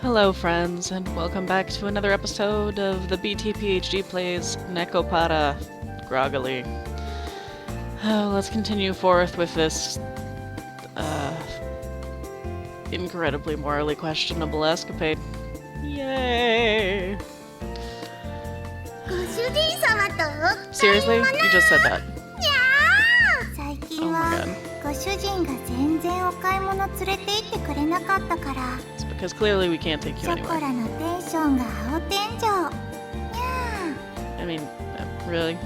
Hello friends, and welcome back to another episode of the BTPHD Plays Nekopara, groggily. Let's continue forth with this, incredibly morally questionable escapade. Yay! Seriously? You just said that. Oh my god. It's because clearly we can't take you anywhere. I mean, really?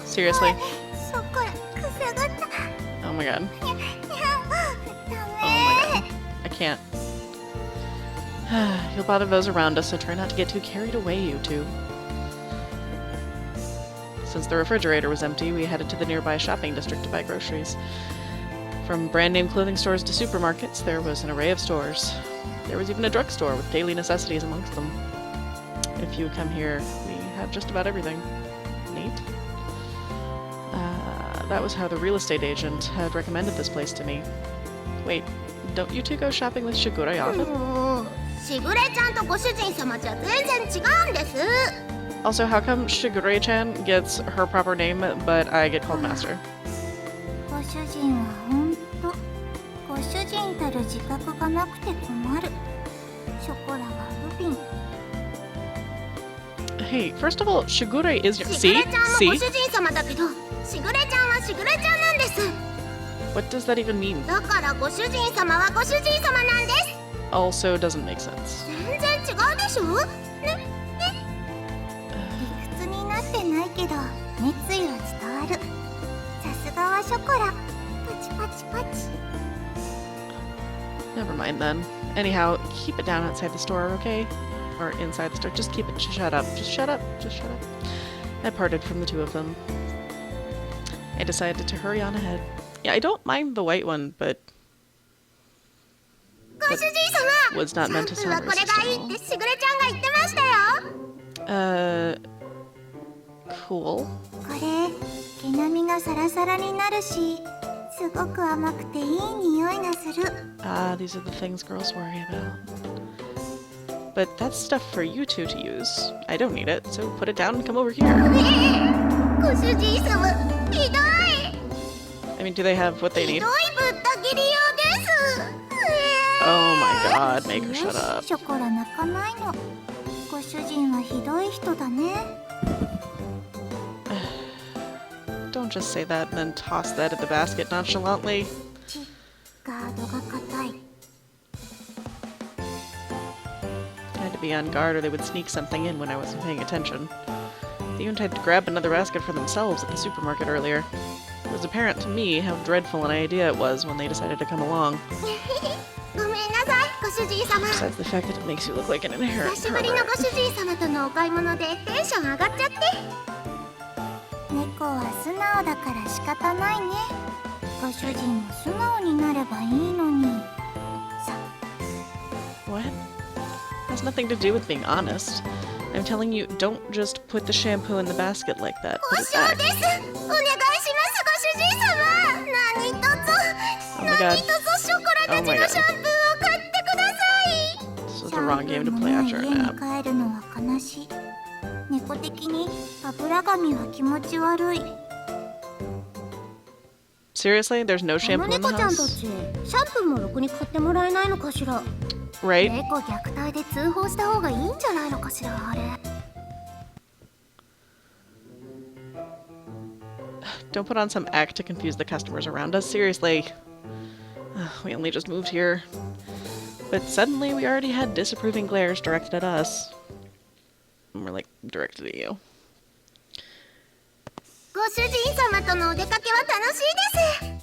Seriously? Oh my god. Oh my god. I can't. You'll bother those around us, so try not to get too carried away, you two. Since the refrigerator was empty, we headed to the nearby shopping district to buy groceries. From brand-name clothing stores to supermarkets, there was an array of stores. There was even a drugstore with daily necessities amongst them. If you come here, we have just about everything. Neat. That was how the real estate agent had recommended this place to me. Wait, don't you two go shopping with Shigure often? Also, how come Shigure-chan gets her proper name, but I get called Master? Hey, first of all, Shigure is your— See? What does that even mean? Also doesn't make sense. Never mind then. Anyhow, keep it down outside the store, okay? Or inside the store. Just keep it. Just shut up. Just shut up. Just shut up. I parted from the two of them. I decided to hurry on ahead. Yeah, I don't mind the white one, but that was not meant to sound racist at all. Cool. These are the things girls worry about. But that's stuff for you two to use. I don't need it, so put it down and come over here. I mean, do they have what they need? Oh my god, make her shut up. Don't just say that and then toss that at the basket nonchalantly. I had to be on guard or they would sneak something in when I wasn't paying attention. They even tried to grab another basket for themselves at the supermarket earlier. It was apparent to me how dreadful an idea it was when they decided to come along. Besides the fact that it makes you look like an inherent pervert. What? Has nothing to do with being honest. I'm telling you, don't just put the shampoo in the basket like that. Put it back. Oh my god. Oh my god. This was the wrong game to play after a nap. Seriously? There's no shampoo in the house? Right? Don't put on some act to confuse the customers around us. Seriously. We only just moved here. But suddenly we already had disapproving glares directed at us. And we're like, directed at you.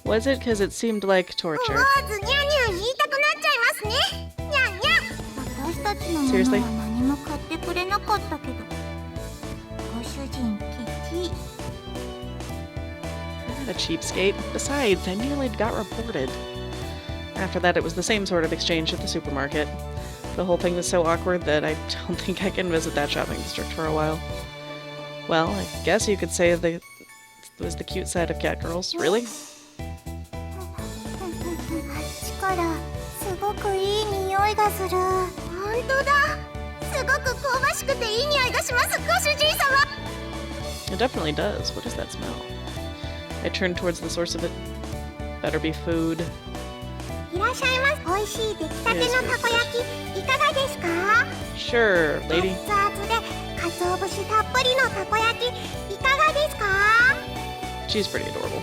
Was it? Because it seemed like torture. Seriously? A cheapskate. Besides, I nearly got reported. After that, it was the same sort of exchange at the supermarket. The whole thing was so awkward that I don't think I can visit that shopping district for a while. Well, I guess you could say the It was the cute side of cat girls. Really? あっちからすごくいい匂いがする。本当だ。すごく香ばしくていい匂いがします、ご主人様。 It definitely does. What does that smell? I turned towards the source of it. Better be food. いらっしゃいます。美味しい出来たてのたこ焼きいかがですか？ Sure, lady. 熱々で鰹節たっぷりのたこ焼きいかがですか？ She's pretty adorable.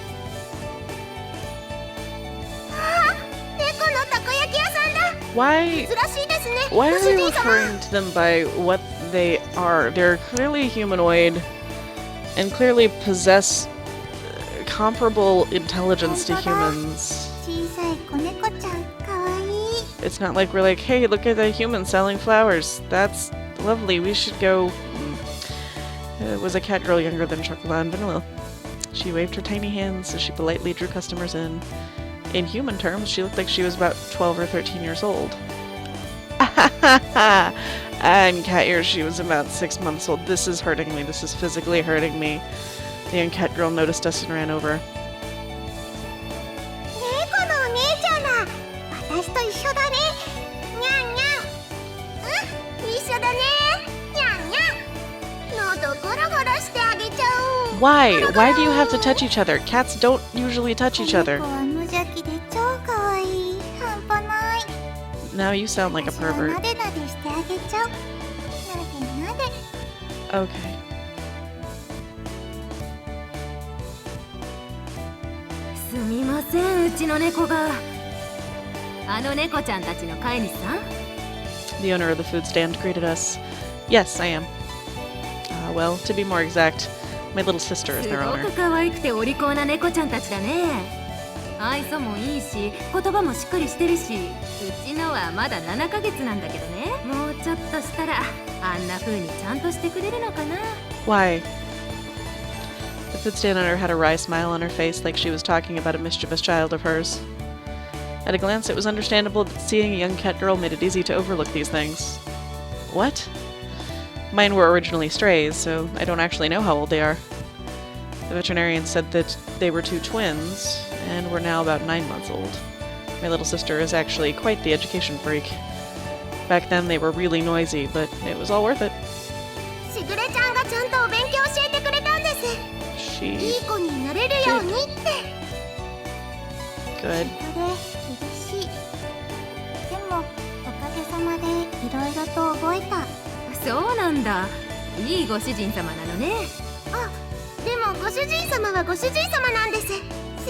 ああ、猫のたこ焼き屋さんだ。 Why? 珍しいですね。 Why ご are 主 we 人様。 referring to them by what they are? They're clearly humanoid and clearly possess comparable intelligence to humans. 小さい子猫ちゃん、かわいい。 It's not like we're like, hey, look at that human selling flowers. That's lovely. We should go. It was a cat girl younger than Chocolate and Vanilla. She waved her tiny hands as she politely drew customers in. In human terms, she looked like she was about 12 or 13 years old. And cat ears, she was about 6 months old. This is hurting me. This is physically hurting me. The young cat girl noticed us and ran over. 猫のお姉ちゃんだ。私と一緒だね。にゃんにゃん。うん、一緒だね。にゃんにゃん。喉ゴロゴロしてあげちゃおう。 Why? Why do you have to touch each other? Cats don't usually touch each other. 猫は無邪気で超かわいい。半端ない。 Now you sound like a 私は pervert. なでなでしてあげちゃう。なでなで。 Okay. すみません、うちの猫が。あの猫ちゃんたちの飼い主さん？ The owner of the food stand greeted us. Yes, I am. Well, to be more exact, my little sister is す their ご owner. く可愛くてお利口な猫ちゃんたちだね。愛想もいいし、言葉もしっかりしてるし、うちのはまだ7ヶ月なんだけどね。もうちょっとしたらあんな風にちゃんとしてくれるのかな。 Why? The food stand owner had a wry smile on her face like she was talking about a mischievous child of hers. At a glance, it was understandable that seeing a young cat girl made it easy to overlook these things. What? Mine were originally strays, so I don't actually know how old they are. The veterinarian said that they were two twins, and were now about 9 months old. My little sister is actually quite the education freak. Back then, they were really noisy, but it was all worth it. しぐれちゃんがちゃんとお勉強教えてくれたんです。 She いい子になれるようにって。 good. それ嬉しい。でもおかげさまでいろいろと覚えた。そうなんだ。いいご主人様なのね。あ、でもご主人様はご主人様なんです。し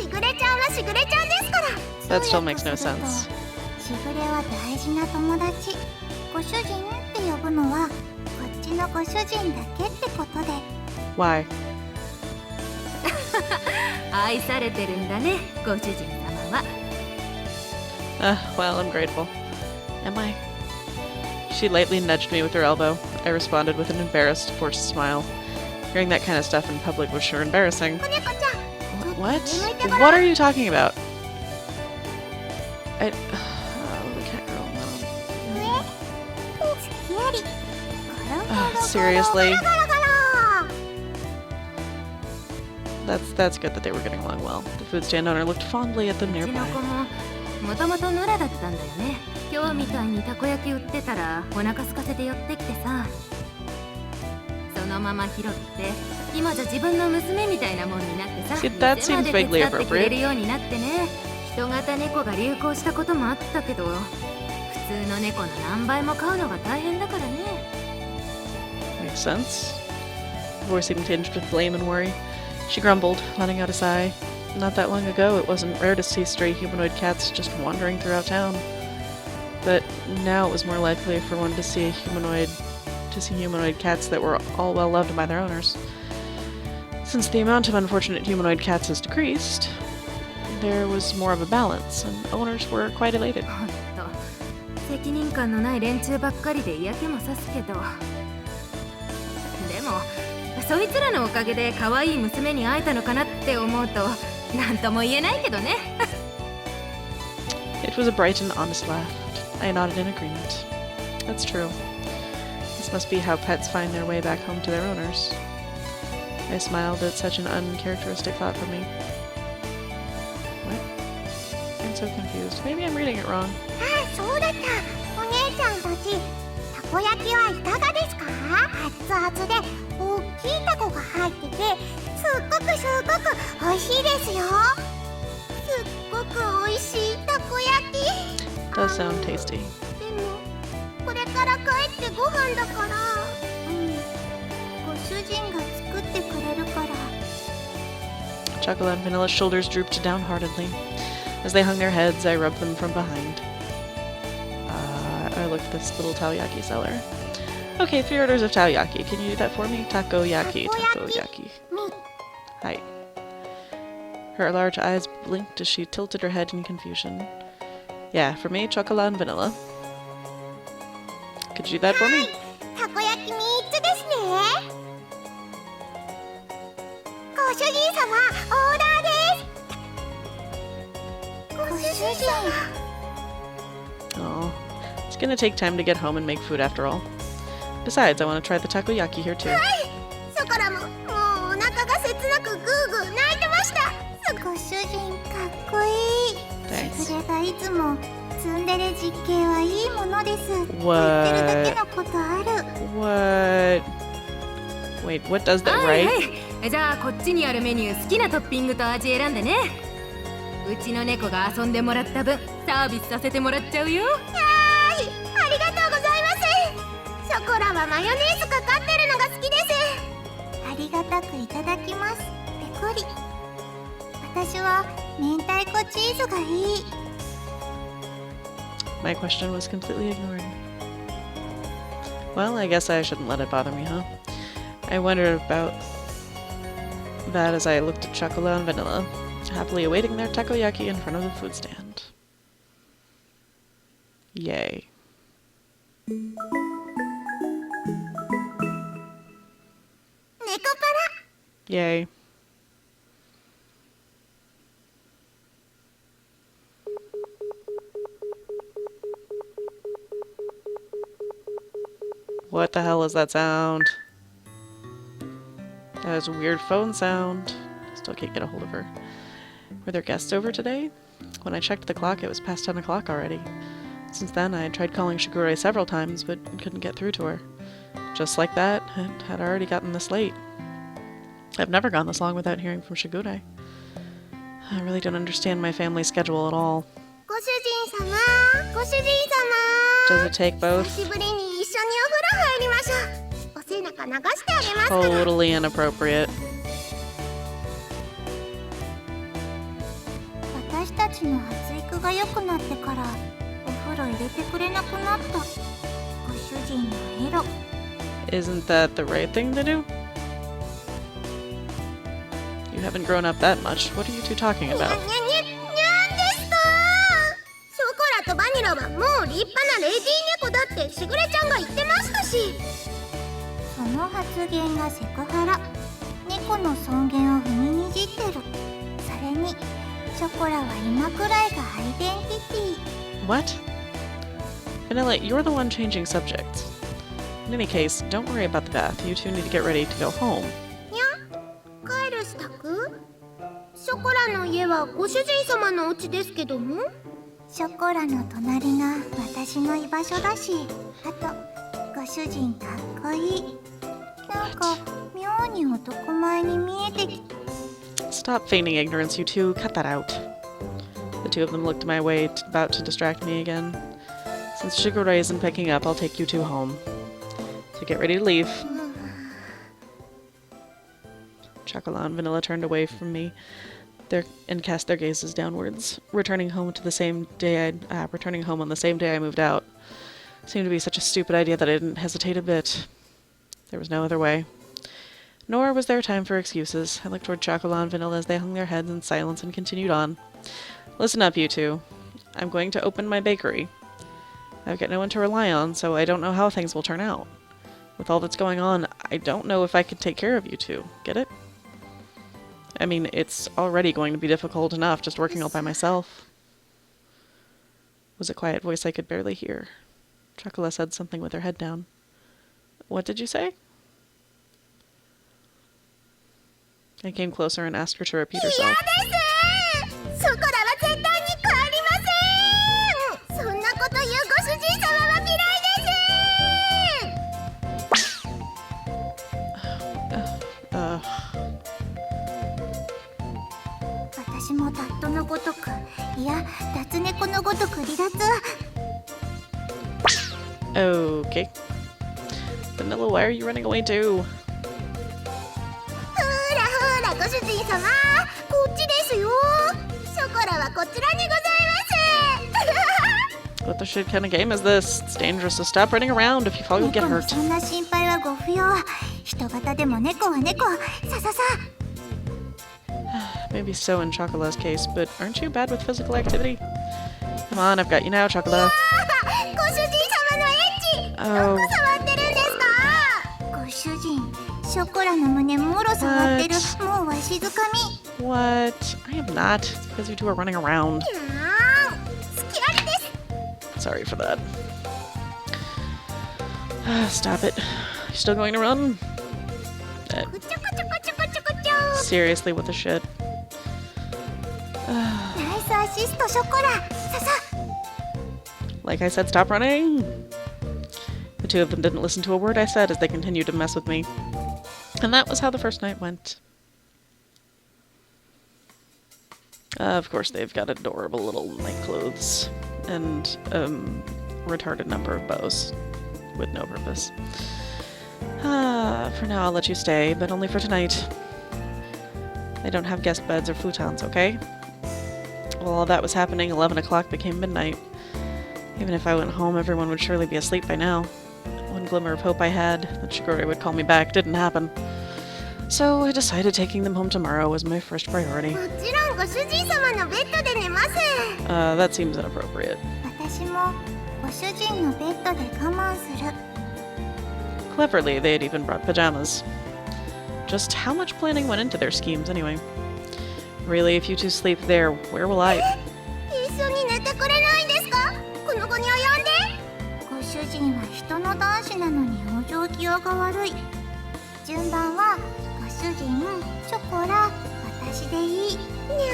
ぐれちゃんはしぐれちゃんですから。 That still makes no sense. しぐれは大事な友達。ご主人って呼ぶのはこっちのご主人だけってことで。 Why? 愛されてるんだね、ご主人様は。Well, I'm grateful. Am I? She lightly nudged me with her elbow. I responded with an embarrassed, forced smile. Hearing that kind of stuff in public was sure embarrassing. 子猫ちゃん。 What? 上向いてごらん。 What are you talking about? The cat girl. つきあり。ゴロゴロゴロ Seriously? ゴロゴロゴロ。 That's good that they were getting along well. The food stand owner looked fondly at them うち nearby. の子ももともと野良だったんだよね。今日みたいにたこ焼き売ってたらお腹空かせて寄ってきてさ、そのまま拾って今じゃ自分の娘みたいなもんになってさ、 See, that 店ま seems で手 vaguely 伝ってくれ appropriate. るようになってね。人型猫が流行したこともあったけど、普通の猫の何倍も飼うのが大変だからね。 Makes sense. Her voice seemed tinged with blame and worry. She grumbled, letting out a sigh. Not that long ago, it wasn't rare to see stray humanoid cats just wandering throughout town. But now it was more likely for one to see humanoid cats that were all well loved by their owners. Since the amount of unfortunate humanoid cats has decreased, there was more of a balance, and owners were quite elated. ほんと責任感のない連中ばっかりで嫌気もさすけど、でもそいつらのおかげで可愛い娘に会えたのかなって思うと何とも言えないけどね。It was a bright and honest laugh. I nodded in agreement. That's true. This must be how pets find their way back home to their owners. I smiled at such an uncharacteristic thought for me. What? I'm so confused. Maybe I'm reading it wrong. ああ、そうだった。お姉ちゃんたち、たこ焼きはいかがですか？熱々で大きいタコが入ってて、すっごく美味しいですよ。すっごく美味しいたこ焼き。 Does sound tasty. でもこれから帰ってご飯だから、ご主人が作ってくれるから。 Chocolate and Vanilla's shoulders drooped downheartedly. As they hung their heads, I rubbed them from behind. I looked at this little takoyaki seller. Okay, 3 orders of takoyaki. Can you do that for me? Takoyaki. Takoyaki. Me. Hi. Her large eyes blinked as she tilted her head in confusion. Yeah, for me, chocolate and vanilla. Could you do that for me? たこ焼き3つですね。ご主人様、オーダーです。ご主人様。 Oh, it's gonna take time to get home and make food after all. Besides, I want to try the takoyaki here too. そこらも、もうお腹が切なくグーグー泣いてました。ご主人かっこいい。それがいつもツンデレ実刑はいいものです。言ってるだけのことある。 What? Wait, what does that, はい right? はい、じゃあこっちにあるメニュー好きなトッピングと味選んでね。うちの猫が遊んでもらった分サービスさせてもらっちゃうよ。はい、ありがとうございます。ショコラはマヨネーズかかってるのが好きです。ありがたくいただきます。ペコリ。私は明太子チーズがいい。 My question was completely ignored. Well, I guess I shouldn't let it bother me, huh? I wondered about that as I looked at chocolate and vanilla, happily awaiting their takoyaki in front of the food stand. Yay. Nekopara. Yay. What the hell is that sound? That is a weird phone sound. Still can't get a hold of her. Were there guests over today? When I checked the clock, it was past 10 o'clock already. Since then, I had tried calling Shigure several times, but couldn't get through to her. Just like that, it had already gotten this late. I've never gone this long without hearing from Shigure. I really don't understand my family's schedule at all. ご主人様、ご主人様。 Does it take both? 久しぶりに一緒にお風呂入りましょう。お背中流してあげますから。 Totally inappropriate. 私たちの発育が良くなってからお風呂入れてくれなくなった。ご主人のエロ。 Isn't that the right thing to do? You haven't grown up that much. What are you two talking にゃ about? にゃにゃにゃんですか。ショコラとバニラはもう立派なレディー猫だってしぐれちゃんが言ってましたし。その発言がセクハラ。猫の尊厳を踏みにじってる。それにショコラは今くらいがアイデンティティ。 What? Vanilla, you're the one changing subjects. In any case, don't worry about the bath. You two need to get ready to go home. にゃ、帰る支度？ショコラの家はご主人様のお家ですけども。ショコラの隣が私の居場所だし、あとご主人かっこいい。なんか妙に男前に見えてきた。 Stop feigning ignorance, you two. Cut that out. The two of them looked my way, about to distract me again. Since Shigure isn't picking up, I'll take you two home. So get ready to leave. Chocolate and Vanilla turned away from me and cast their gazes downwards, returning home on the same day I moved out. Seemed to be such a stupid idea that I didn't hesitate a bit. There was no other way. Nor was there time for excuses. I looked toward Chocolate and Vanilla as they hung their heads in silence and continued on. Listen up, you two. I'm going to open my bakery. I've got no one to rely on, so I don't know how things will turn out. With all that's going on, I don't know if I can take care of you two. Get it? I mean, it's already going to be difficult enough just working all by myself. It was a quiet voice I could barely hear. Chocolate said something with her head down. What did you say? I came closer and asked her to repeat 嫌 herself. ですショコラは絶対に帰りません。そんなこと言うご主人様は嫌いです。私もダットのごとく、いや、ダツネコのごとく離脱。 Okay. Vanilla, why are you running away too? ほらほらご主人様、こっちですよ。ショコラはこちらにございます。 What the shit kind of game is this? It's dangerous, so stop running around if you fall, you'll get 猫に hurt. そんな心配はご不要。人型でも猫は猫。さささ。 Maybe so in Chocola's case, but aren't you bad with physical activity? Come on, I've got you now, Chocola. ご主人様のエッチ、どこ触ってるんですか？ご主人、ショコラの胸もろ触ってる。もうわしづかみ。 What? I am not. It's because you two are running around. 好きありです。 Sorry for that. Stop it. You still going to run? こちょこちょこちょこちょこちょ。 Seriously, what the shit? ナイスアシストショコラ。ささ。 Like I said, stop running! The two of them didn't listen to a word I said as they continued to mess with me. And that was how the first night went. Of course, they've got adorable little night clothes and retarded number of bows with no purpose. For now, I'll let you stay, but only for tonight. They don't have guest beds or futons, okay? While all that was happening, 11 o'clock became midnight. Even if I went home, everyone would surely be asleep by now. One glimmer of hope I had, that Shigure would call me back, didn't happen. So I decided taking them home tomorrow was my first priority. もちろんご主人様のベッドで寝ます。 That seems inappropriate. 私もご主人のベッドで我慢する。 Cleverly, they had even brought pajamas. Just how much planning went into their schemes, anyway? Really, if you two sleep there, where will I? 一緒に寝てくれないんですか？この子に及んで。ご主人は人の男子なのに往生際が悪い。順番はご主人、ショコラ、私でいい。にゃ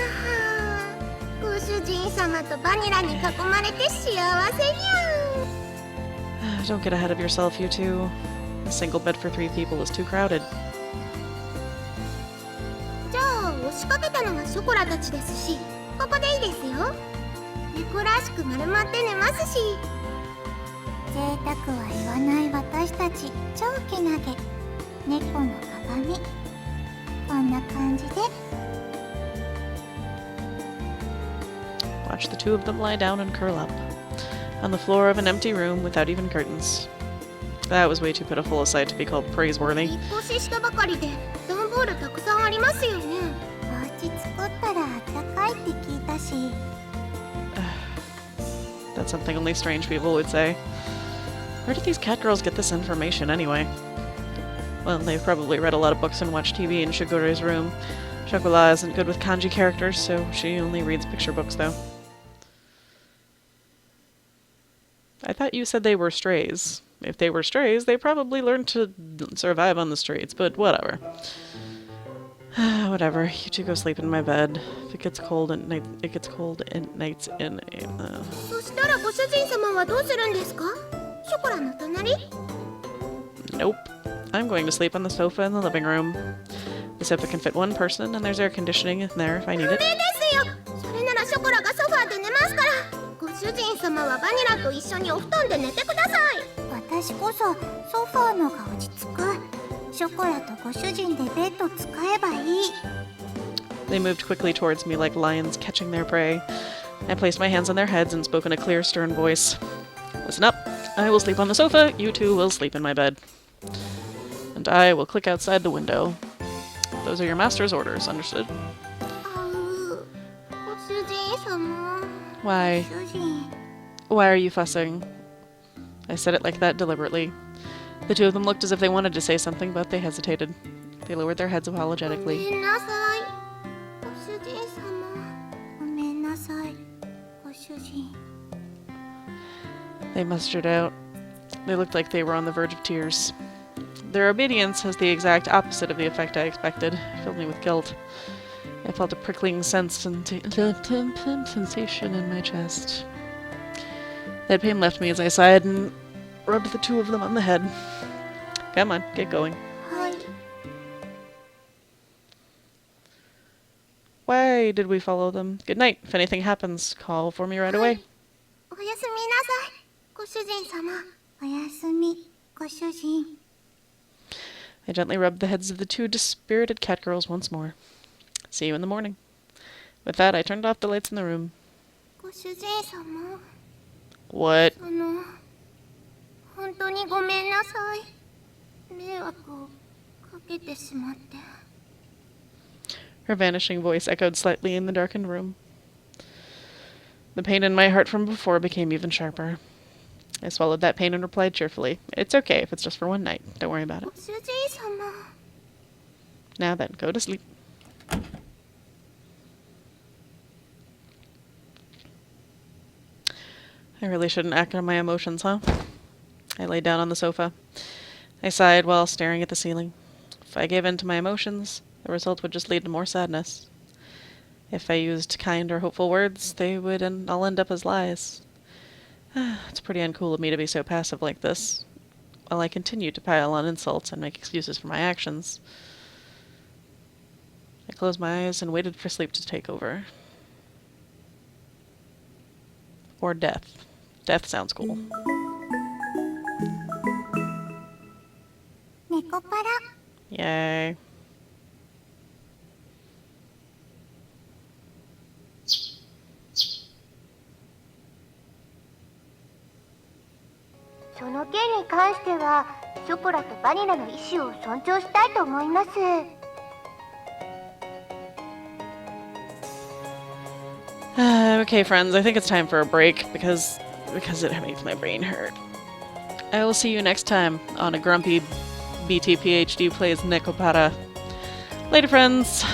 ー。ご主人様とバニラに囲まれて幸せにゃー。 Don't get ahead of yourself, you two. A single bed for 3 people is too crowded. じゃあ押しかけたのはショコラたちですし、ここでいいですよ。猫らしく丸まって寝ますし。贅沢は言わない私たち、超けなげ。猫の鏡。こんな感じで。 Watch the two of them lie down and curl up. On the floor of an empty room without even curtains. That was way too pitiful a sight to be called praiseworthy. 引っ越ししたばかりで段ボールたくさんありますよね。お家作ったらあったかいって聞いたし。 That's something only strange people would say. Where did these cat girls get this information anyway? Well, they've probably read a lot of books and watched TV in Shigure's room. Chocolat isn't good with kanji characters, so she only reads picture books, though. I thought you said they were strays. If they were strays, they probably learned to survive on the streets, but whatever. Whatever. You two go sleep in my bed. If it gets cold at night, it gets cold at nights in a... そしたらご主人様はどうするんですか？ショコラの隣？ Nope. I'm going to sleep on the sofa in the living room. The sofa can fit one person, and there's air conditioning in there if I need ダメ it. ですよ。それならショコラがソファーで寝ますから。ご主人様はバニラと一緒にお布団で寝てください。私こそソファーのが落ち着く。ショコラとご主人でベッド使えばいい。 They moved quickly towards me like lions catching their prey. I placed my hands on their heads and spoke in a clear, stern voice. Listen up. I will sleep on the sofa. You two will sleep in my bed. And I will click outside the window. Those are your master's orders, understood? ご主人様。 Why? ご主人。 Why are you fussing? I said it like that deliberately. The two of them looked as if they wanted to say something, but they hesitated. They lowered their heads ご apologetically. めんなさい。ご主人様。ごめんなさい。ご主人。 They mustered out. They looked like they were on the verge of tears. Their obedience has the exact opposite of the effect I expected. It filled me with guilt. I felt a prickling sensation in my chest. That pain left me as I sighed and rubbed the two of them on the head. Come on, get going. はい。 Why did we follow them? Good night. If anything happens, call for me right away. おやすみなさい、ご主人様。おやすみ、ご主人。 I gently rubbed the heads of the two dispirited cat girls once more. See you in the morning. With that, I turned off the lights in the room. ご主人様。 What? 本当にごめんなさい。迷惑をかけてしまって。 Her vanishing voice echoed slightly in the darkened room. The pain in my heart from before became even sharper. I swallowed that pain and replied cheerfully, "It's okay if it's just for one night. Don't worry about it." ご主人様。 Now then, go to sleep. I really shouldn't act on my emotions, huh? I lay down on the sofa. I sighed while staring at the ceiling. If I gave in to my emotions, the result would just lead to more sadness. If I used kind or hopeful words, they would all end up as lies. It's pretty uncool of me to be so passive like this, while I continue to pile on insults and make excuses for my actions. I closed my eyes and waited for sleep to take over. Or death. Death sounds cool. ネコパラ。 Yay. その件に関しては、ショコラとバニラの意思を尊重したいと思います。 Okay, friends, I think it's time for a break because it makes my brain hurt. I will see you next time on A Grumpy BT PhD Plays Nekopara. Later, friends!